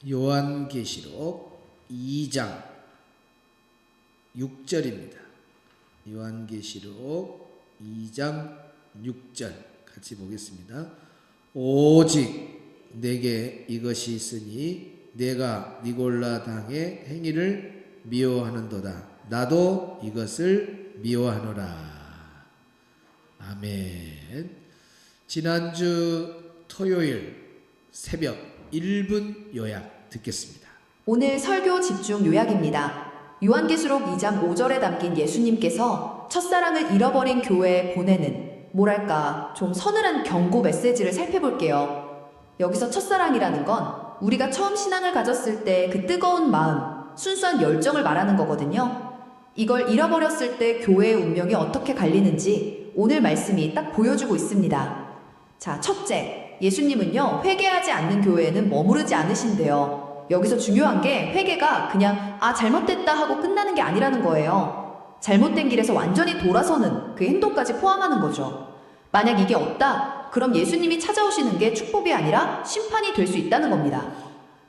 요한계시록 2장 6절입니다. 요한계시록 2장 6절 같이 보겠습니다. 오직 내게 이것이 있으니 내가 니골라 당의 행위를 미워하는도다. 나도 이것을 미워하노라. 아멘. 지난주 토요일 새벽 1분 요약 듣겠습니다. 오늘 설교 집중 요약입니다. 요한계시록 2장 5절에 담긴 예수님께서 첫사랑을 잃어버린 교회에 보내는 뭐랄까 좀 서늘한 경고 메시지를 살펴볼게요. 여기서 첫사랑이라는 건 우리가 처음 신앙을 가졌을 때 그 뜨거운 마음, 순수한 열정을 말하는 거거든요. 이걸 잃어버렸을 때 교회의 운명이 어떻게 갈리는지 오늘 말씀이 딱 보여주고 있습니다. 자, 첫째, 예수님은요, 회개하지 않는 교회에는 머무르지 않으신대요. 여기서 중요한 게 회개가 그냥 잘못됐다 하고 끝나는 게 아니라는 거예요. 잘못된 길에서 완전히 돌아서는 그 행동까지 포함하는 거죠. 만약 이게 없다, 그럼 예수님이 찾아오시는 게 축복이 아니라 심판이 될 수 있다는 겁니다.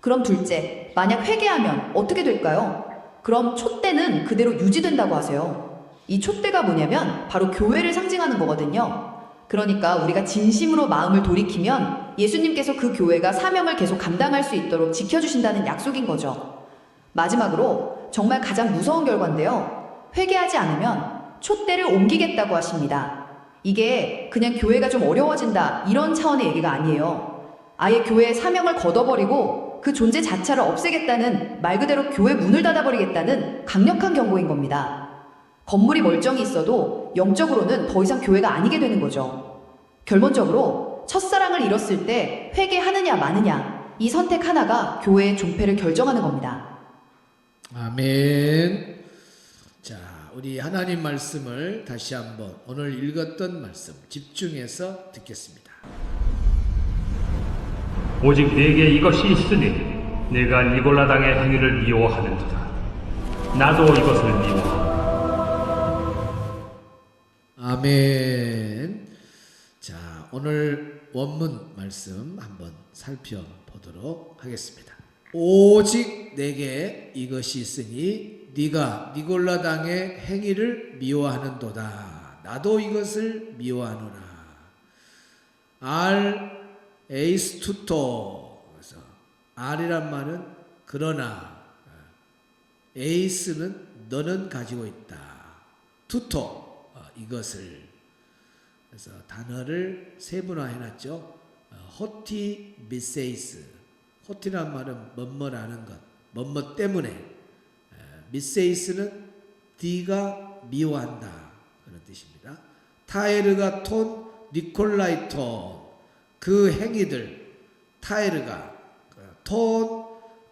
그럼 둘째, 만약 회개하면 어떻게 될까요? 그럼 촛대는 그대로 유지된다고 하세요. 이 촛대가 뭐냐면 바로 교회를 상징하는 거거든요. 그러니까 우리가 진심으로 마음을 돌이키면 예수님께서 그 교회가 사명을 계속 감당할 수 있도록 지켜주신다는 약속인 거죠. 마지막으로 정말 가장 무서운 결과인데요. 회개하지 않으면 촛대를 옮기겠다고 하십니다. 이게 그냥 교회가 좀 어려워진다 이런 차원의 얘기가 아니에요. 아예 교회의 사명을 걷어버리고 그 존재 자체를 없애겠다는, 말 그대로 교회 문을 닫아버리겠다는 강력한 경고인 겁니다. 건물이 멀쩡히 있어도 영적으로는 더 이상 교회가 아니게 되는 거죠. 결론적으로 첫사랑을 잃었을 때 회개하느냐 마느냐, 이 선택 하나가 교회의 존폐를 결정하는 겁니다. 아멘. 자, 우리 하나님 말씀을 다시 한번 오늘 읽었던 말씀 집중해서 듣겠습니다. 오직 내게 이것이 있으니 내가 니골라 당의 행위를 미워하는도다. 나도 이것을 미워하노라. 아멘. 자, 오늘 원문 말씀 한번 살펴보도록 하겠습니다. 오직 내게 이것이 있으니 네가 니골라 당의 행위를 미워하는도다. 나도 이것을 미워하노라. 에이스투토. 그래서 R이란 말은 그러나, 에이스는 너는 가지고 있다. 투토 이것을. 그래서 단어를 세분화 해놨죠. 호티 미세이스. 호티란 말은 뭐뭐라는 것, 뭐뭐 때문에. 미세이스는 네가 미워한다 그런 뜻입니다. 타에르가 톤 니콜라이톤, 그 행위들. 타에르가 톤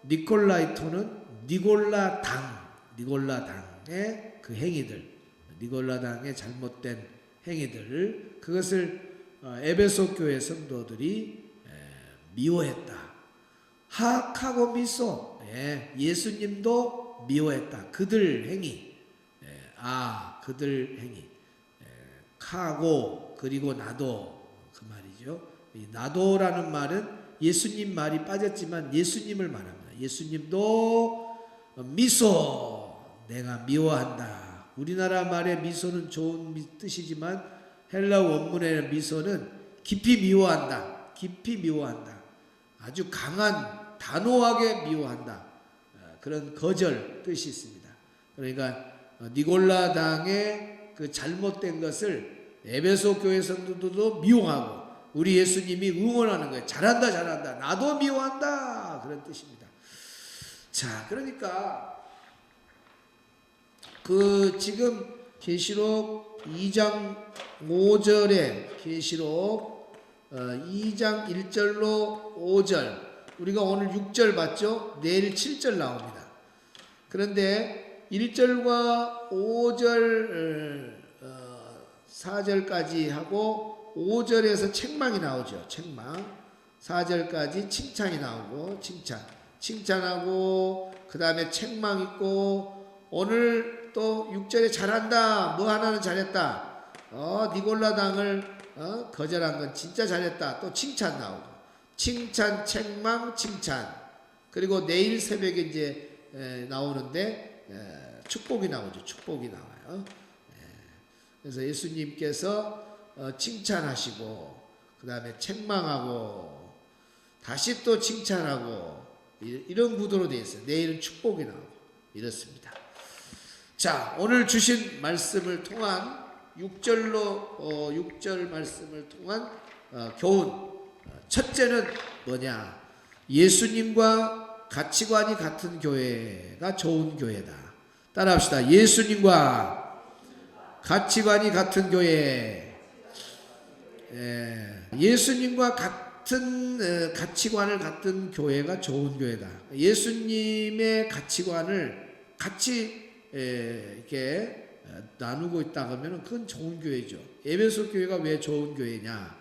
니콜라이톤은 니골라 당의 그 행위들, 니골라 당의 잘못된 행위들, 그것을 에베소 교회 성도들이 미워했다. 하악하고 미소, 예수님도 미워했다. 그들 행위, 그들 행위, 카고 그리고 나도, 그 말이죠. 이 나도라는 말은 예수님 말이 빠졌지만 예수님을 말합니다. 예수님도 미소, 내가 미워한다. 우리나라 말의 미소는 좋은 뜻이지만 헬라 원문의 미소는 깊이 미워한다. 깊이 미워한다. 아주 강한, 단호하게 미워한다. 그런 거절 뜻이 있습니다. 그러니까 니골라 당의 그 잘못된 것을 에베소 교회 성도들도 미워하고 우리 예수님이 응원하는 거예요. 잘한다, 잘한다. 나도 미워한다. 그런 뜻입니다. 자, 그러니까 지금 계시록 2장 5절에 계시록 2장 1절로 5절, 우리가 오늘 6절 봤죠? 내일 7절 나옵니다. 그런데 1절과 5절 4절까지 하고 5절에서 책망이 나오죠. 책망. 4절까지 칭찬이 나오고, 칭찬하고 그 다음에 책망 있고, 오늘 또 6절에 잘한다, 뭐 하나는 잘했다, 니골라 당을 거절한 건 진짜 잘했다, 또 칭찬 나오고, 칭찬, 책망, 칭찬. 그리고 내일 새벽에 이제 나오는데 축복이 나오죠. 축복이 나와요. 그래서 예수님께서 칭찬하시고 그 다음에 책망하고 다시 또 칭찬하고 이런 구도로 되어 있어요. 내일은 축복이 나오고 이렇습니다. 자, 오늘 주신 말씀을 통한 6절 말씀을 통한 교훈. 첫째는 뭐냐? 예수님과 가치관이 같은 교회가 좋은 교회다. 따라합시다. 예수님과 가치관이 같은 교회. 예수님과 같은 가치관을 갖는 교회가 좋은 교회다. 예수님의 가치관을 같이 이렇게 나누고 있다 그러면 그건 좋은 교회죠. 에베소 교회가 왜 좋은 교회냐?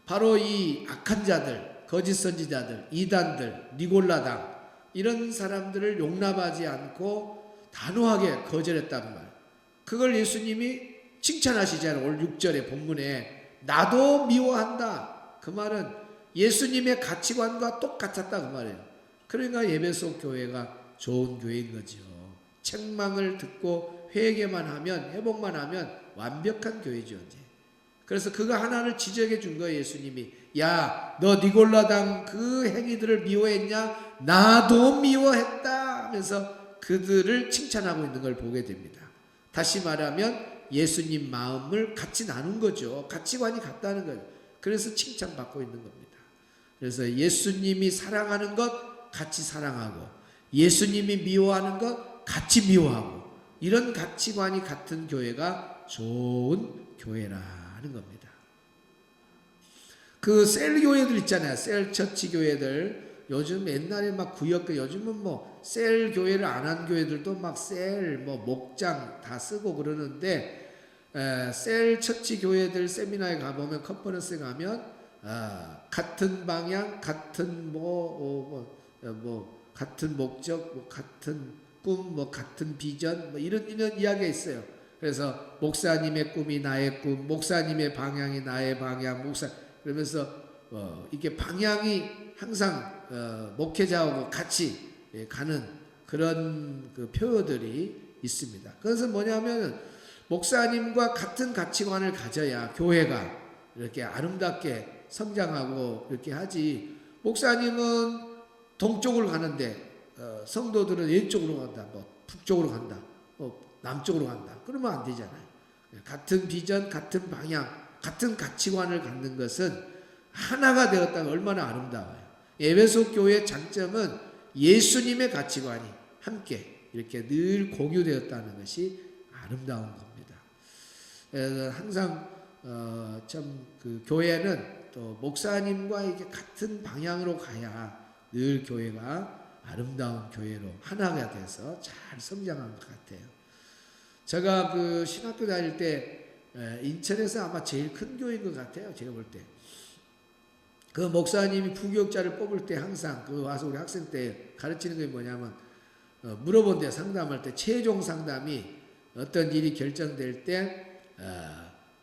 바로 이 악한 자들, 거짓 선지자들, 이단들, 니골라당 이런 사람들을 용납하지 않고 단호하게 거절했단 말. 그걸 예수님이 칭찬하시잖아요. 오늘 6절의 본문에 나도 미워한다. 그 말은 예수님의 가치관과 똑같았다 그 말이에요. 그러니까 에베소 교회가 좋은 교회인 거죠. 책망을 듣고 회개만 하면, 회복만 하면 완벽한 교회죠. 이제. 그래서 그거 하나를 지적해 준 거예요. 예수님이. 야, 너 니골라당 그 행위들을 미워했냐? 나도 미워했다 하면서 그들을 칭찬하고 있는 걸 보게 됩니다. 다시 말하면 예수님 마음을 같이 나눈 거죠. 가치관이 같다는 거예요. 그래서 칭찬받고 있는 겁니다. 그래서 예수님이 사랑하는 것 같이 사랑하고, 예수님이 미워하는 것 같이 미워하고, 이런 가치관이 같은 교회가 좋은 교회라는 겁니다. 그 셀 교회들 있잖아요. 셀 처치 교회들. 요즘 옛날에 막 구역, 요즘은 뭐 셀 교회를 안 한 교회들도 막 셀, 뭐 목장 다 쓰고 그러는데, 셀 처치 교회들 세미나에 가보면, 컨퍼런스에 가면, 같은 방향, 같은 같은 목적, 같은 꿈, 같은 비전, 이런 이야기가 있어요. 그래서 목사님의 꿈이 나의 꿈, 목사님의 방향이 나의 방향, 그러면서 이게 방향이 항상 목회자하고 같이 가는 그런 그 표어들이 있습니다. 그래서 뭐냐면 목사님과 같은 가치관을 가져야 교회가 이렇게 아름답게 성장하고 이렇게 하지. 목사님은 동쪽으로 가는데 성도들은 왼쪽으로 간다, 북쪽으로 간다, 남쪽으로 간다. 그러면 안 되잖아요. 같은 비전, 같은 방향, 같은 가치관을 갖는 것은 하나가 되었다가 얼마나 아름다워요. 에베소 교회의 장점은 예수님의 가치관이 함께 이렇게 늘 공유되었다는 것이 아름다운 겁니다. 그래서 항상 참 그 교회는 또 목사님과 이게 같은 방향으로 가야 늘 교회가 아름다운 교회로 하나가 돼서 잘 성장한 것 같아요. 제가 그 신학교 다닐 때 인천에서 아마 제일 큰 교회인 것 같아요. 제가 볼 때. 그 목사님이 부교육자를 뽑을 때 항상 그 와서 우리 학생 때 가르치는 게 뭐냐면 물어본대요. 상담할 때 최종 상담이 어떤 일이 결정될 때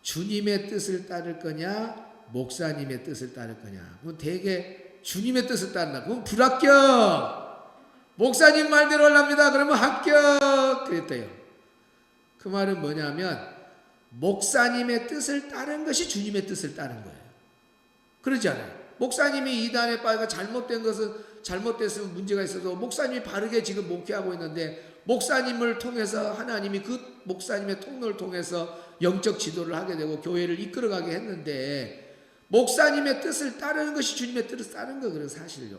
주님의 뜻을 따를 거냐 목사님의 뜻을 따를 거냐. 그럼 대개 주님의 뜻을 따른다. 그럼 불합격. 목사님 말대로 하랍니다. 그러면 합격. 그랬대요. 그 말은 뭐냐면 목사님의 뜻을 따른 것이 주님의 뜻을 따른 거예요. 그러지 않아요. 목사님이 이단에 빠져가 잘못된 것은 잘못됐으면 문제가 있어도 목사님이 바르게 지금 목회하고 있는데 목사님을 통해서 하나님이 그 목사님의 통로를 통해서 영적 지도를 하게 되고 교회를 이끌어가게 했는데 목사님의 뜻을 따르는 것이 주님의 뜻을 따르는 거예요. 사실요.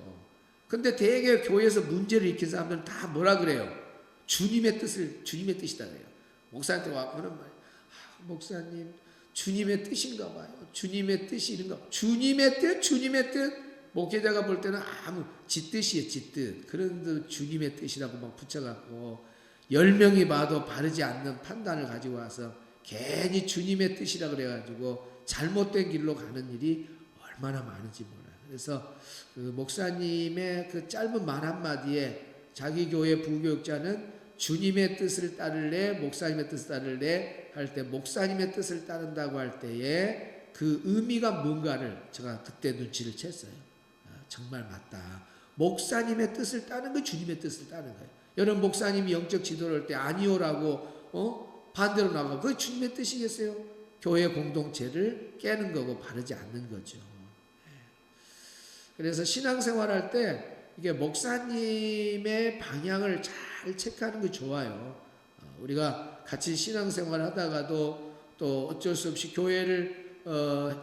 근데 대개 교회에서 문제를 일으킨 사람들은 다 뭐라 그래요? 주님의 뜻이다 그래요. 목사한테 와서는 목사님 주님의 뜻인가 봐요. 주님의 뜻이 이런가 봐요. 주님의 뜻. 목회자가 볼 때는 아무 지 뜻이에요. 지 뜻. 그런데 주님의 뜻이라고 막 붙여갖고 10명이 봐도 바르지 않는 판단을 가지고 와서 괜히 주님의 뜻이라 그래가지고 잘못된 길로 가는 일이 얼마나 많은지 몰라요. 그래서 그 목사님의 그 짧은 말 한마디에 자기 교회 부교육자는 주님의 뜻을 따를래 목사님의 뜻을 따를래 할 때 목사님의 뜻을 따른다고 할 때에 그 의미가 뭔가를 제가 그때 눈치를 챘어요. 정말 맞다. 목사님의 뜻을 따는 거, 주님의 뜻을 따는 거예요. 여러분 목사님이 영적 지도를 할 때 아니오라고 반대로 나가고 그게 주님의 뜻이겠어요? 교회 공동체를 깨는 거고 바르지 않는 거죠. 그래서 신앙생활할 때 이게 목사님의 방향을 잘 체크하는 게 좋아요. 우리가 같이 신앙생활 하다가도 또 어쩔 수 없이 교회를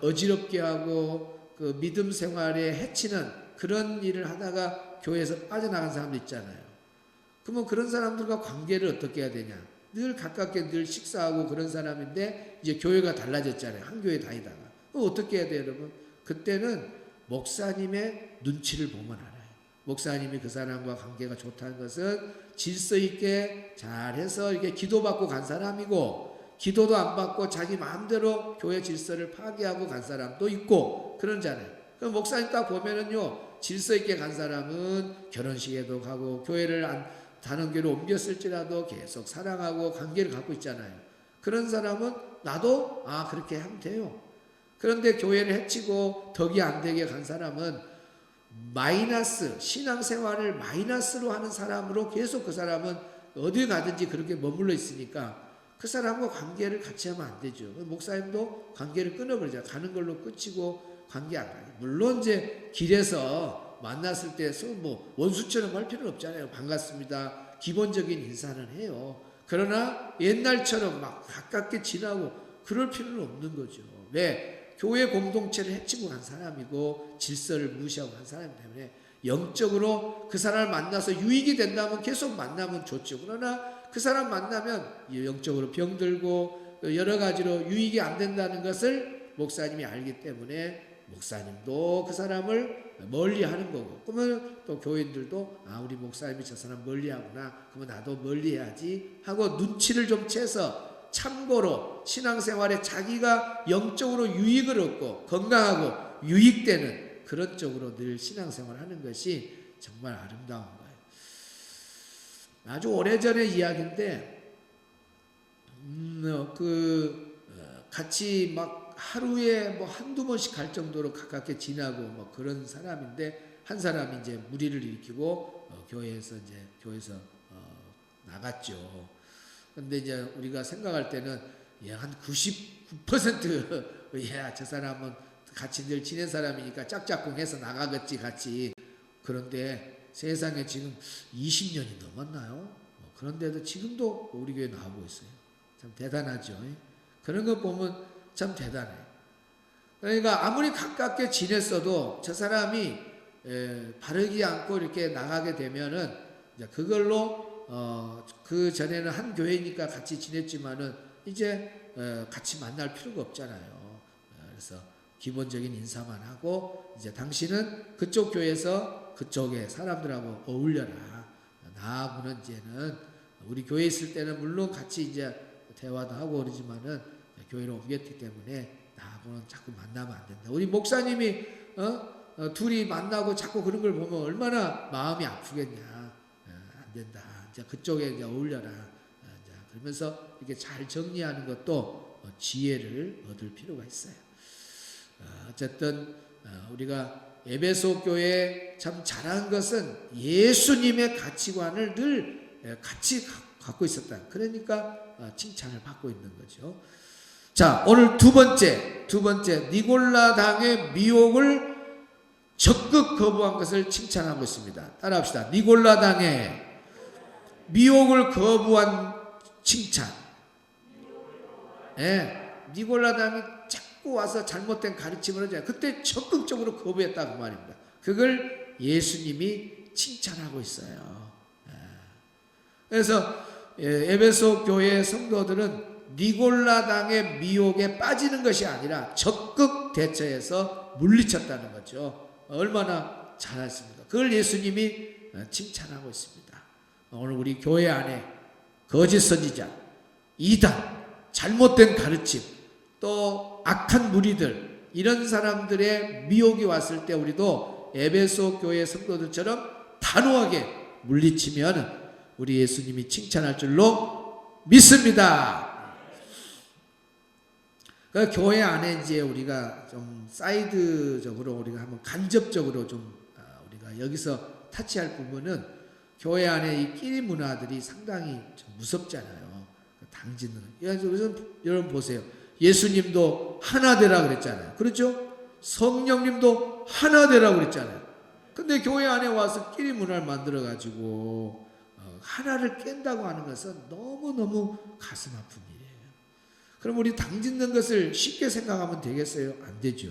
어지럽게 하고 그 믿음 생활에 해치는 그런 일을 하다가 교회에서 빠져나간 사람도 있잖아요. 그러면 그런 사람들과 관계를 어떻게 해야 되냐? 늘 가깝게 늘 식사하고 그런 사람인데 이제 교회가 달라졌잖아요. 한 교회 다니다가. 그럼 어떻게 해야 돼요, 여러분? 그때는 목사님의 눈치를 보면 알아요. 목사님이 그 사람과 관계가 좋다는 것은 질서 있게 잘해서 이렇게 기도받고 간 사람이고, 기도도 안 받고 자기 마음대로 교회 질서를 파괴하고 간 사람도 있고 그런잖아요. 그럼 목사님 딱 보면은요, 질서 있게 간 사람은 결혼식에도 가고 교회를 다른 교회로 옮겼을지라도 계속 사랑하고 관계를 갖고 있잖아요. 그런 사람은 나도 그렇게 하면 돼요. 그런데 교회를 해치고 덕이 안 되게 간 사람은 마이너스, 신앙생활을 마이너스로 하는 사람으로 계속 그 사람은 어디 가든지 그렇게 머물러 있으니까 그 사람과 관계를 같이 하면 안 되죠. 목사님도 관계를 끊어버리죠. 가는 걸로 끝이고 관계 안 가요. 물론 이제 길에서 만났을 때 뭐 원수처럼 할 필요는 없잖아요. 반갑습니다. 기본적인 인사는 해요. 그러나 옛날처럼 막 가깝게 지나고 그럴 필요는 없는 거죠. 왜? 교회 공동체를 해치고 간 사람이고 질서를 무시하고 간 사람이기 때문에 영적으로 그 사람을 만나서 유익이 된다면 계속 만나면 좋죠. 그러나 그 사람 만나면 영적으로 병들고 여러 가지로 유익이 안 된다는 것을 목사님이 알기 때문에 목사님도 그 사람을 멀리 하는 거고, 그러면 또 교인들도 우리 목사님이 저 사람 멀리 하구나, 그러면 나도 멀리 해야지 하고 눈치를 좀 채서 참고로 신앙생활에 자기가 영적으로 유익을 얻고 건강하고 유익되는 그런 쪽으로 늘 신앙생활을 하는 것이 정말 아름다운 거예요. 아주 오래전의 이야기인데 같이 막 하루에 뭐 한두 번씩 갈 정도로 가깝게 지나고 뭐 그런 사람인데, 한 사람이 이제 무리를 일으키고 교회에서 나갔죠. 근데 이제 우리가 생각할 때는 한 99% 저 사람은 같이 늘 지낸 사람이니까 짝짝꿍해서 나가겠지 같이. 그런데 세상에 지금 20년이 넘었나요? 그런데도 지금도 우리 교회 나오고 있어요. 참 대단하죠. 그런 거 보면 참 대단해요. 그러니까 아무리 가깝게 지냈어도 저 사람이 바르지 않고 이렇게 나가게 되면은 이제 그걸로 그 전에는 한 교회니까 같이 지냈지만은 이제 같이 만날 필요가 없잖아요. 그래서 기본적인 인사만 하고 이제 당신은 그쪽 교회에서 그쪽의 사람들하고 어울려라. 나하고는 이제는 우리 교회에 있을 때는 물론 같이 이제 대화도 하고 그러지만은 교회로 옮겼기 때문에 나하고는 자꾸 만나면 안 된다. 우리 목사님이 둘이 만나고 자꾸 그런 걸 보면 얼마나 마음이 아프겠냐. 안 된다. 이제 그쪽에 이제 어울려라. 그러면서 이렇게 잘 정리하는 것도 지혜를 얻을 필요가 있어요. 어쨌든 우리가 에베소 교회에 참 잘한 것은 예수님의 가치관을 늘 같이 갖고 있었다. 그러니까 칭찬을 받고 있는 거죠. 자, 오늘 두 번째 니골라당의 미혹을 적극 거부한 것을 칭찬하고 있습니다. 따라합시다. 니골라당의 미혹을 거부한 칭찬. 니골라당이 자꾸 와서 잘못된 가르침을 하잖아요. 그때 적극적으로 거부했다 그 말입니다. 그걸 예수님이 칭찬하고 있어요. 그래서 에베소 교회 성도들은 니골라당의 미혹에 빠지는 것이 아니라 적극 대처해서 물리쳤다는 거죠. 얼마나 잘했습니까? 그걸 예수님이 칭찬하고 있습니다. 오늘 우리 교회 안에 거짓 선지자, 이단, 잘못된 가르침, 또 악한 무리들, 이런 사람들의 미혹이 왔을 때 우리도 에베소 교회 성도들처럼 단호하게 물리치면 우리 예수님이 칭찬할 줄로 믿습니다. 그 교회 안에 이제 우리가 좀 사이드적으로 우리가 한번 간접적으로 좀 우리가 여기서 타치할 부분은 교회 안에 이 끼리 문화들이 상당히 좀 무섭잖아요. 당짓는. 여러분 보세요. 예수님도 하나 되라 그랬잖아요. 그렇죠? 성령님도 하나 되라 그랬잖아요. 근데 교회 안에 와서 끼리 문화를 만들어 가지고 하나를 깬다고 하는 것은 너무너무 가슴 아픈 일이에요. 그럼 우리 당짓는 것을 쉽게 생각하면 되겠어요? 안 되죠.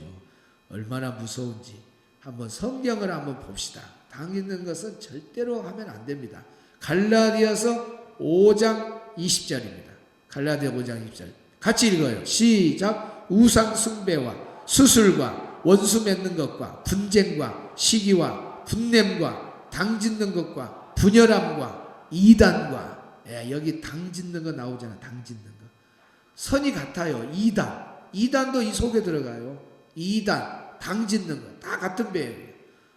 얼마나 무서운지 한번 성경을 한번 봅시다. 당짓는 것은 절대로 하면 안 됩니다. 갈라디아서 5장 20절입니다. 갈라디아 5장 20절 같이 읽어요. 시작. 우상 숭배와 수술과 원수 맺는 것과 분쟁과 시기와 분냄과 당짓는 것과 분열함과 이단과, 여기 당짓는 거 나오잖아요. 당짓는 거 선이 같아요. 이단도 이 속에 들어가요. 이단, 당짓는 거 다 같은 배예요.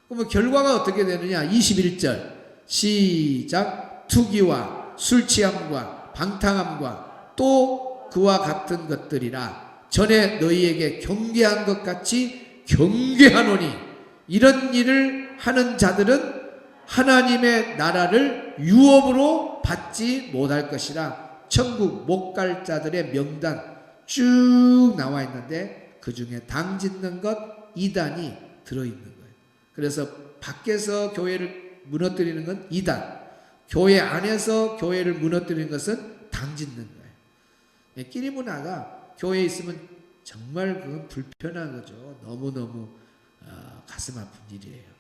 그러면 결과가 어떻게 되느냐? 21절 시작. 투기와 술 취함과 방탕함과 또 그와 같은 것들이라 전에 너희에게 경계한 것 같이 경계하노니 이런 일을 하는 자들은 하나님의 나라를 유업으로 받지 못할 것이라. 천국 못 갈 자들의 명단 쭉 나와 있는데 그 중에 당짓는 것 이단이 들어있는 거예요. 그래서 밖에서 교회를 무너뜨리는 건 이단, 교회 안에서 교회를 무너뜨리는 것은 당짓는 거예요. 끼리 문화가 교회에 있으면 정말 그건 불편한 거죠. 너무너무 가슴 아픈 일이에요.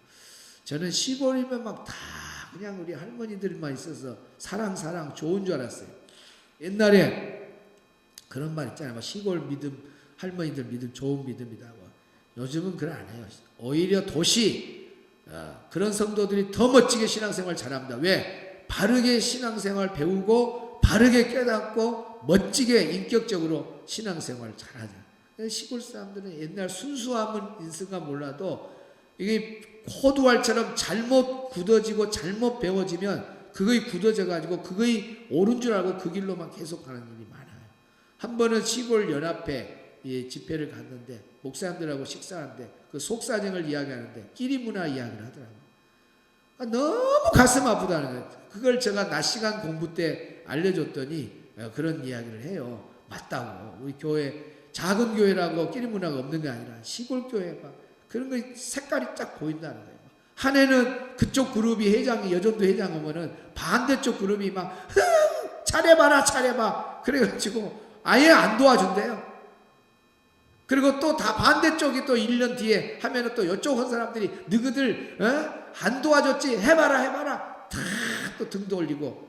저는 시골이면 막 다 그냥 우리 할머니들만 있어서 사랑 좋은 줄 알았어요. 옛날에 그런 말 있잖아요. 막 시골 믿음, 할머니들 믿음 좋은 믿음이다. 요즘은 그걸 안 해요. 오히려 도시 그런 성도들이 더 멋지게 신앙생활 잘합니다. 왜? 바르게 신앙생활 배우고 바르게 깨닫고 멋지게 인격적으로 신앙생활 잘하죠. 시골 사람들은 옛날 순수함은 인수가 몰라도 이게 호두알처럼 잘못 굳어지고 잘못 배워지면 그거이 굳어져 가지고 그거이 옳은 줄 알고 그 길로만 계속 가는 일이 많아요. 한 번은 시골 연합회 집회를 갔는데 목사님들하고 식사하는데 그 속사정을 이야기하는데 끼리 문화 이야기를 하더라고요. 너무 가슴 아프다는 거예요. 그걸 제가 낮 시간 공부 때 알려줬더니 그런 이야기를 해요. 맞다고. 우리 교회 작은 교회라고 끼리 문화가 없는 게 아니라 시골 교회가 그런 거 색깔이 딱 보인다는 거예요. 한 해는 그쪽 그룹이 회장이 여전도 회장 오면은 반대쪽 그룹이 막 차려봐 그래가지고 아예 안 도와준대요. 그리고 또 다 반대쪽이 또 1년 뒤에 하면은 또 이쪽 한 사람들이 너희들 안 도와줬지 해봐라 다 또 등도 올리고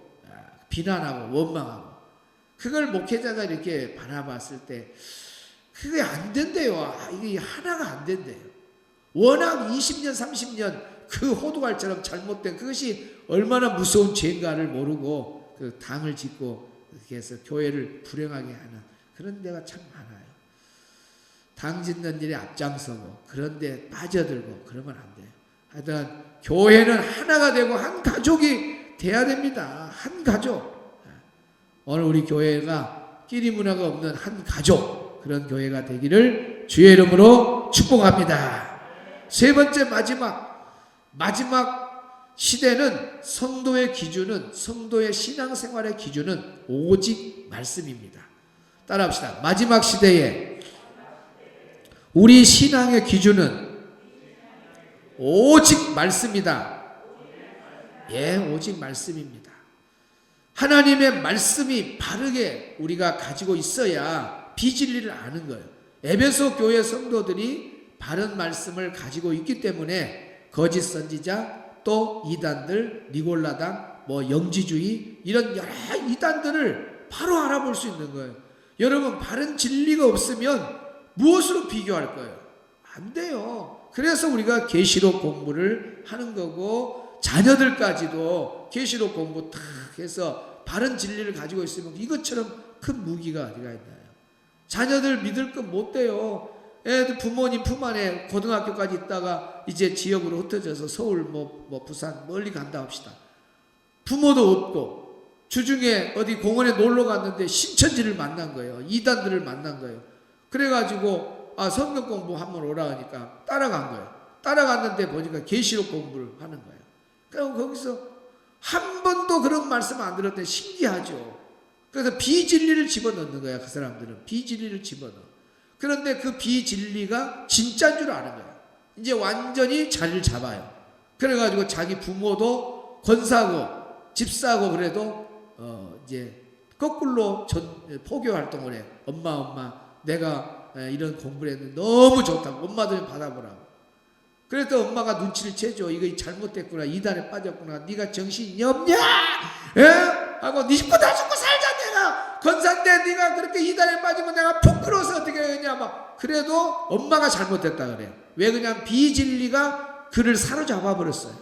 비난하고 원망하고 그걸 목회자가 이렇게 바라봤을 때 그게 안 된대요. 이게 하나가 안 된대요. 워낙 20년 30년 그 호두알처럼 잘못된 그것이 얼마나 무서운 죄인가를 모르고 그 당을 짓고 이렇게 해서 교회를 불행하게 하는 그런 데가 참 많아요. 당 짓는 일에 앞장서고 그런데 빠져들고 그러면 안 돼요. 하여튼 교회는 하나가 되고 한 가족이 돼야 됩니다. 한 가족. 오늘 우리 교회가 끼리 문화가 없는 한 가족 그런 교회가 되기를 주의 이름으로 축복합니다. 세 번째 마지막 시대는 성도의 기준은 성도의 신앙생활의 기준은 오직 말씀입니다. 따라합시다. 마지막 시대에 우리 신앙의 기준은 오직 말씀이다. 오직 말씀입니다. 하나님의 말씀이 바르게 우리가 가지고 있어야 비진리를 아는 거예요. 에베소 교회 성도들이 바른 말씀을 가지고 있기 때문에 거짓 선지자 또 이단들 니골라당 영지주의 이런 여러 이단들을 바로 알아볼 수 있는 거예요. 여러분 바른 진리가 없으면 무엇으로 비교할 거예요? 안 돼요. 그래서 우리가 계시록 공부를 하는 거고 자녀들까지도 계시록 공부 탁 해서 바른 진리를 가지고 있으면 이것처럼 큰 무기가 어디가 있나요? 자녀들 믿을 건 못 돼요. 애들 부모님 품 안에 고등학교까지 있다가 이제 지역으로 흩어져서 서울 부산 멀리 간다 합시다. 부모도 없고 주중에 어디 공원에 놀러 갔는데 신천지를 만난 거예요. 이단들을 만난 거예요. 그래가지고 성경 공부 한번 오라 하니까 따라간 거예요. 따라갔는데 보니까 계시록 공부를 하는 거예요. 그럼 거기서 한 번도 그런 말씀 안 들었더니 신기하죠. 그래서 비진리를 집어넣는 거야. 그 사람들은 비진리를 집어넣어. 그런데 그 비진리가 진짜인 줄 아는 거야. 이제 완전히 자리를 잡아요. 그래가지고 자기 부모도 권사고 집사고 그래도 이제 거꾸로 포교 활동을 해. 엄마 내가 이런 공부를 했는데 너무 좋다고 엄마들이 받아보라고. 그래도 엄마가 눈치를 채죠. 이거 잘못됐구나. 이단에 빠졌구나. 네가 정신이 없냐? 예? 하고 네 식구 다 죽고 살자. 내가 권사인데 네가 그렇게 이단에 빠지면 내가 부끄러워서 어떻게 하냐. 막 그래도 엄마가 잘못됐다 그래. 왜 그냥 비진리가 그를 사로잡아 버렸어요.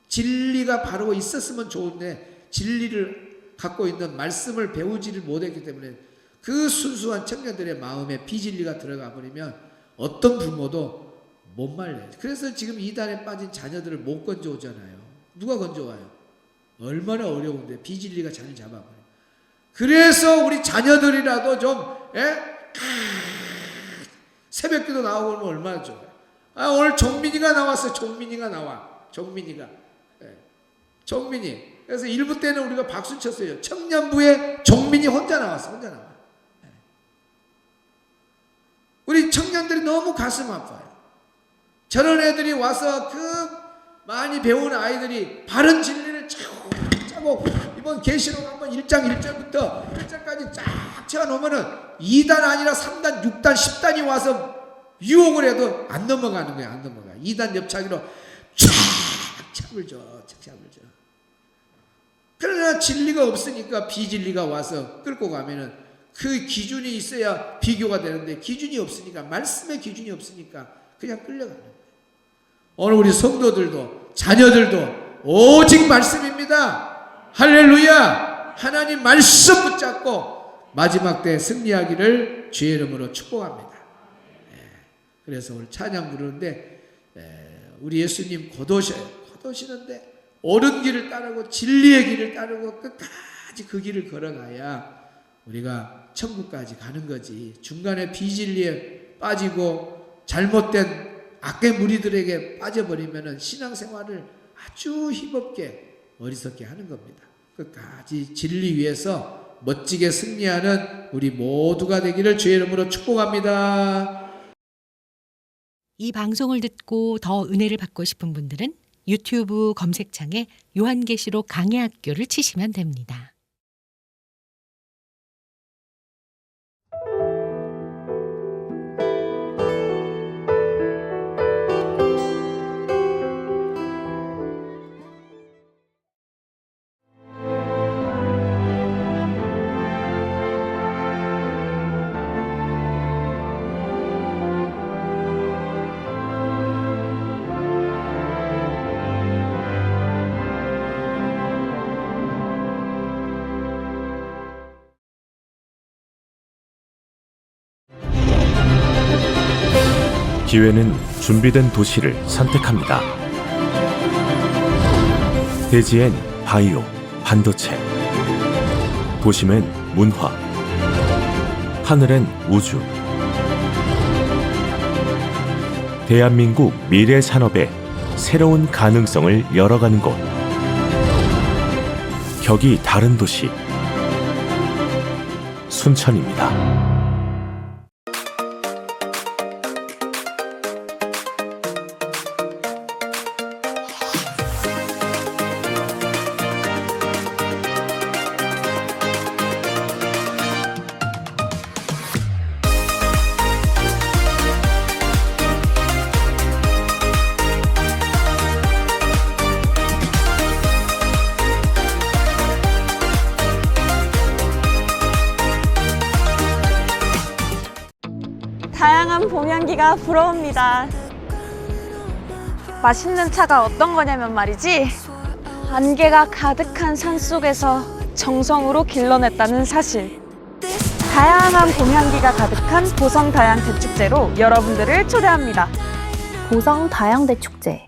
진리가 바로 있었으면 좋은데 진리를 갖고 있는 말씀을 배우지를 못했기 때문에 그 순수한 청년들의 마음에 비진리가 들어가 버리면 어떤 부모도 못 말려요. 그래서 지금 이단에 빠진 자녀들을 못 건져오잖아요. 누가 건져와요? 얼마나 어려운데 비진리가 자리 잡아버려요. 그래서 우리 자녀들이라도 좀 새벽기도 나오고 그러면 얼마나 좋아요. 오늘 종민이가 나왔어요. 종민이가 나와. 종민이가. 종민이. 그래서 1부 때는 우리가 박수 쳤어요. 청년부에 종민이 혼자 나왔어. 혼자 나와. 우리 청년들이 너무 가슴 아파요. 저런 애들이 와서 그 많이 배운 아이들이 바른 진리를 짜고 이번 계시록 한번 1장 1절부터 1절까지 쫙 채워놓으면은 2단 아니라 3단, 6단, 10단이 와서 유혹을 해도 안 넘어가는 거야. 안 넘어가. 2단 옆차기로 쫙 쳐. 그러나 진리가 없으니까 비진리가 와서 끌고 가면은 그 기준이 있어야 비교가 되는데 기준이 없으니까 말씀의 기준이 없으니까 그냥 끌려가는 거예요. 오늘 우리 성도들도 자녀들도 오직 말씀입니다. 할렐루야. 하나님 말씀 붙잡고 마지막 때 승리하기를 주의 이름으로 축복합니다. 그래서 오늘 찬양 부르는데 우리 예수님 곧 오시는데 옳은 길을 따르고 진리의 길을 따르고 끝까지 그 길을 걸어가야 우리가 천국까지 가는 거지. 중간에 비진리에 빠지고 잘못된 악의 무리들에게 빠져버리면 신앙생활을 아주 힘없게 어리석게 하는 겁니다. 끝까지 진리 위해서 멋지게 승리하는 우리 모두가 되기를 주의 이름으로 축복합니다. 이 방송을 듣고 더 은혜를 받고 싶은 분들은 유튜브 검색창에 요한계시록 강해학교를 치시면 됩니다. 기회는 준비된 도시를 선택합니다. 대지엔 바이오, 반도체, 도심엔 문화, 하늘엔 우주. 대한민국 미래 산업의 새로운 가능성을 열어가는 곳. 격이 다른 도시. 순천입니다. 다양한 봄 향기가 부러웁니다. 맛있는 차가 어떤 거냐면 말이지, 안개가 가득한 산속에서 정성으로 길러냈다는 사실. 다양한 봄 향기가 가득한 보성 다양 대축제로 여러분들을 초대합니다. 보성 다양대 축제